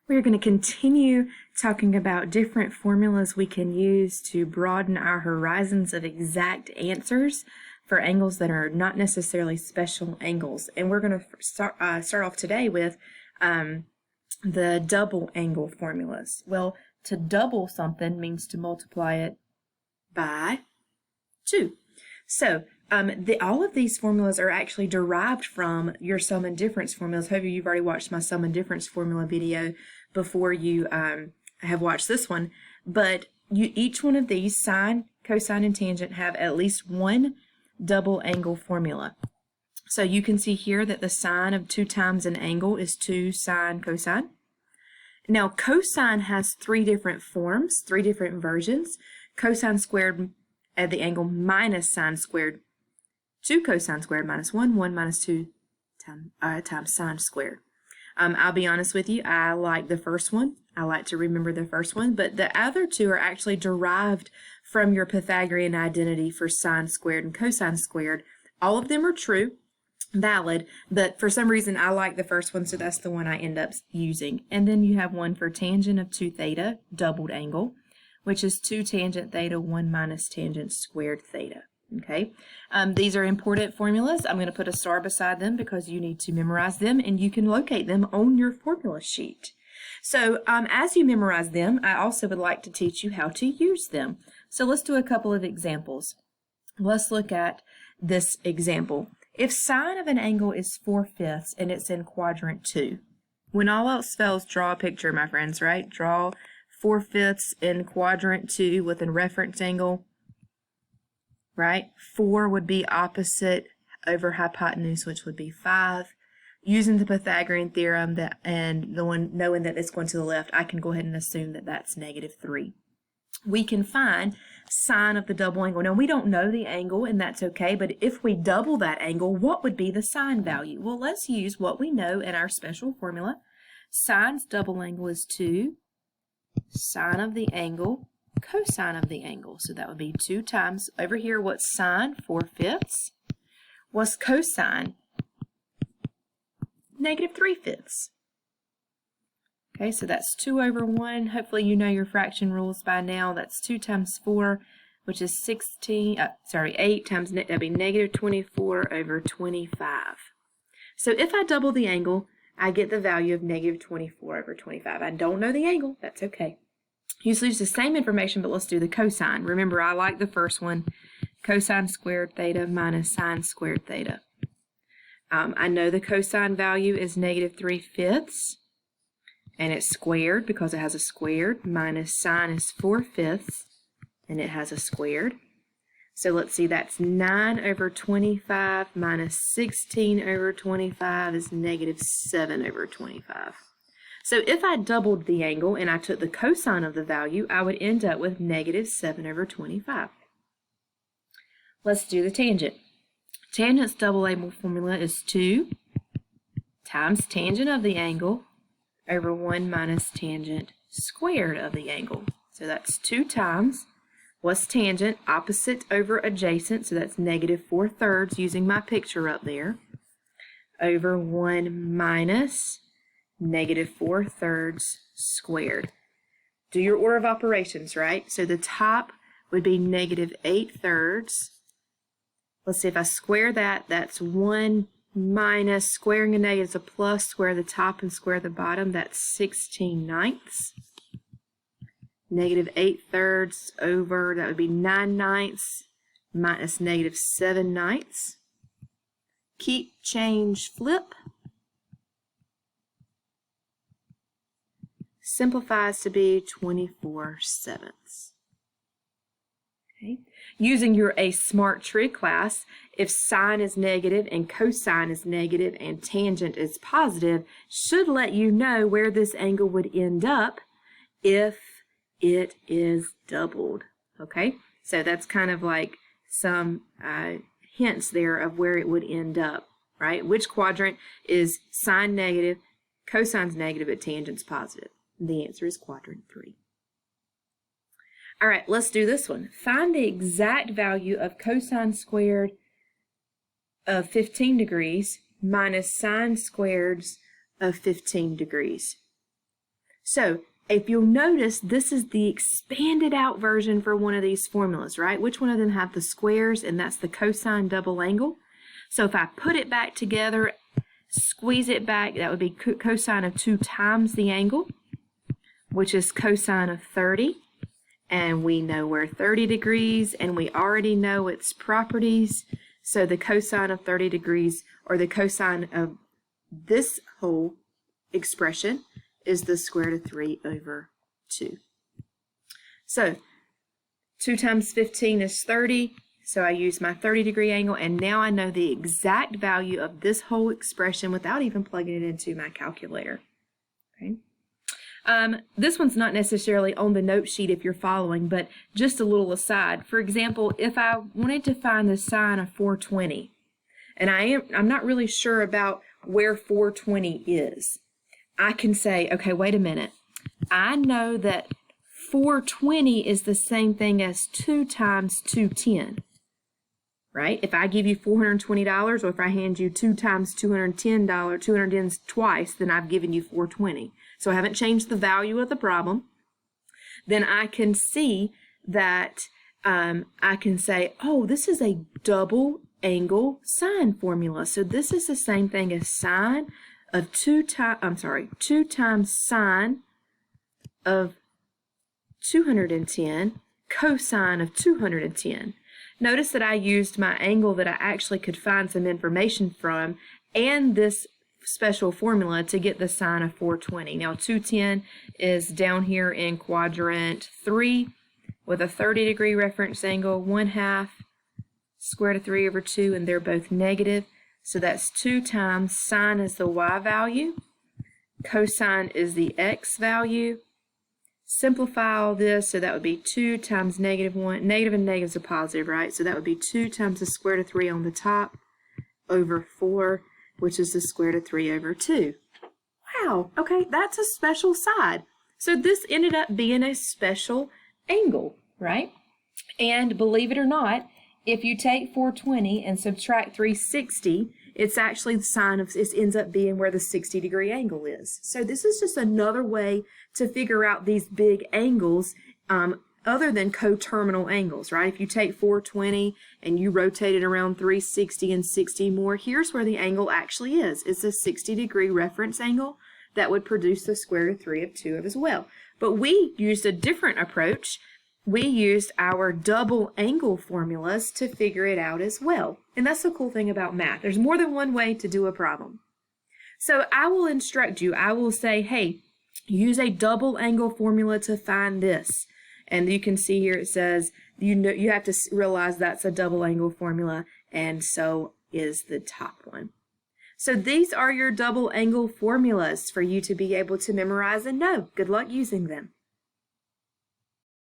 We're going to continue talking about different formulas we can use to broaden our horizons of exact answers for angles that are not necessarily special angles. And we're going to start off today with the double angle formulas. Well, to double something means to multiply it by 2. So all of these formulas are actually derived from your sum and difference formulas. Hopefully you've already watched my sum and difference formula video before you have watched this one. But each one of these, sine, cosine, and tangent, have at least one double angle formula. So you can see here that the sine of 2 times an angle is 2 sine cosine. Now cosine has 3 different forms, 3 different versions. Cosine squared at the angle minus sine squared, 2 cosine squared minus 1, 1 minus 2 times sine squared. I'll be honest with you, I like the first one. I like to remember the first one, but the other 2 are actually derived from your Pythagorean identity for sine squared and cosine squared. All of them are true, valid, but for some reason I like the first one, so that's the one I end up using. And then you have one for tangent of 2 theta, doubled angle, which is 2 tangent theta, 1 minus tangent squared theta. Okay, these are important formulas. I'm going to put a star beside them because you need to memorize them, and you can locate them on your formula sheet. So as you memorize them, I also would like to teach you how to use them. So let's do a couple of examples. Let's look at this example. If sine of an angle is 4/5 and it's in quadrant 2, when all else fails, draw a picture, my friends, right? Draw 4/5 in quadrant 2 with a reference angle, right? 4 would be opposite over hypotenuse, which would be 5. Using the Pythagorean theorem and the one knowing that it's going to the left, I can go ahead and assume that that's -3. We can find sine of the double angle. Now, we don't know the angle, and that's okay, but if we double that angle, what would be the sine value? Well, let's use what we know in our special formula. Sine's double angle is 2 sine of the angle cosine of the angle. So that would be 2 times, over here, what's sine? 4/5. What's cosine? -3/5. Okay, so that's 2 over 1. Hopefully you know your fraction rules by now. That's 2 times 4, which is 8 times, that'd be -24 over 25. So if I double the angle, I get the value of -24 over 25. I don't know the angle, that's okay. Usually use the same information, but let's do the cosine. Remember, I like the first one, cosine squared theta minus sine squared theta. I know the cosine value is -3/5, and it's squared because it has a squared, minus sine is 4/5, and it has a squared. So let's see, that's 9 over 25 minus 16 over 25 is -7 over 25. So if I doubled the angle and I took the cosine of the value, I would end up with -7 over 25. Let's do the tangent. Tangent's double angle formula is 2 times tangent of the angle over 1 minus tangent squared of the angle. So that's 2 times, what's tangent? Opposite over adjacent, so that's -4/3 using my picture up there, over 1 minus -4/3 squared. Do your order of operations, right? So the top would be -8/3. Let's see, if I square that, that's 1 minus, squaring a negative is a plus, square the top and square the bottom, that's 16/9. -8/3 over, that would be 9/9 minus -7/9. Keep, change, flip. Simplifies to be 24/7. Okay. Using your A Smart Trig class, if sine is negative and cosine is negative and tangent is positive, should let you know where this angle would end up if it is doubled. Okay, so that's kind of like some hints there of where it would end up, right? Which quadrant is sine negative, cosine's negative, but tangent's positive? The answer is quadrant 3. All right, let's do this one. Find the exact value of cosine squared of 15 degrees minus sine squared of 15 degrees. So if you'll notice, this is the expanded out version for one of these formulas, right? Which one of them have the squares? And that's the cosine double angle. So if I put it back together, squeeze it back, that would be cosine of 2 times the angle, which is cosine of 30. And we know we're 30 degrees, and we already know its properties. So the cosine of 30 degrees, or the cosine of this whole expression, is the square root of 3 over 2. So 2 times 15 is 30. So I use my 30-degree angle, and now I know the exact value of this whole expression without even plugging it into my calculator. Okay. This one's not necessarily on the note sheet if you're following, but just a little aside. For example, if I wanted to find the sine of 420, and I'm not really sure about where 420 is, I can say, okay, wait a minute. I know that 420 is the same thing as 2 times 210. Right? If I give you $420, or if I hand you 2 times $210, 210's twice, then I've given you 420. So I haven't changed the value of the problem. Then I can see that I can say, oh, this is a double angle sine formula. So this is the same thing as sine of 2 times sine of 210 cosine of 210. Notice that I used my angle that I actually could find some information from and this special formula to get the sine of 420. Now 210 is down here in quadrant 3 with a 30-degree reference angle, 1/2 square root of 3 over 2, and they're both negative. So that's 2 times sine is the y value, cosine is the x value. Simplify all this, so that would be 2 times -1. Negative and negative is a positive, right? So that would be 2 times the square root of 3 on the top over 4, which is the square root of 3 over 2. Wow, okay, that's a special side. So this ended up being a special angle, right? And believe it or not, if you take 420 and subtract 360, it's actually the sine of, it ends up being where the 60-degree angle is. So this is just another way to figure out these big angles other than coterminal angles, right? If you take 420 and you rotate it around 360 and 60 more, here's where the angle actually is. It's a 60-degree reference angle that would produce the square root of 3 of 2 as well. But we used a different approach. We used our double angle formulas to figure it out as well. And that's the cool thing about math. There's more than one way to do a problem. So I will instruct you. I will say, hey, use a double angle formula to find this. And you can see here it says, you have to realize that's a double angle formula, and so is the top one. So these are your double angle formulas for you to be able to memorize and know. Good luck using them.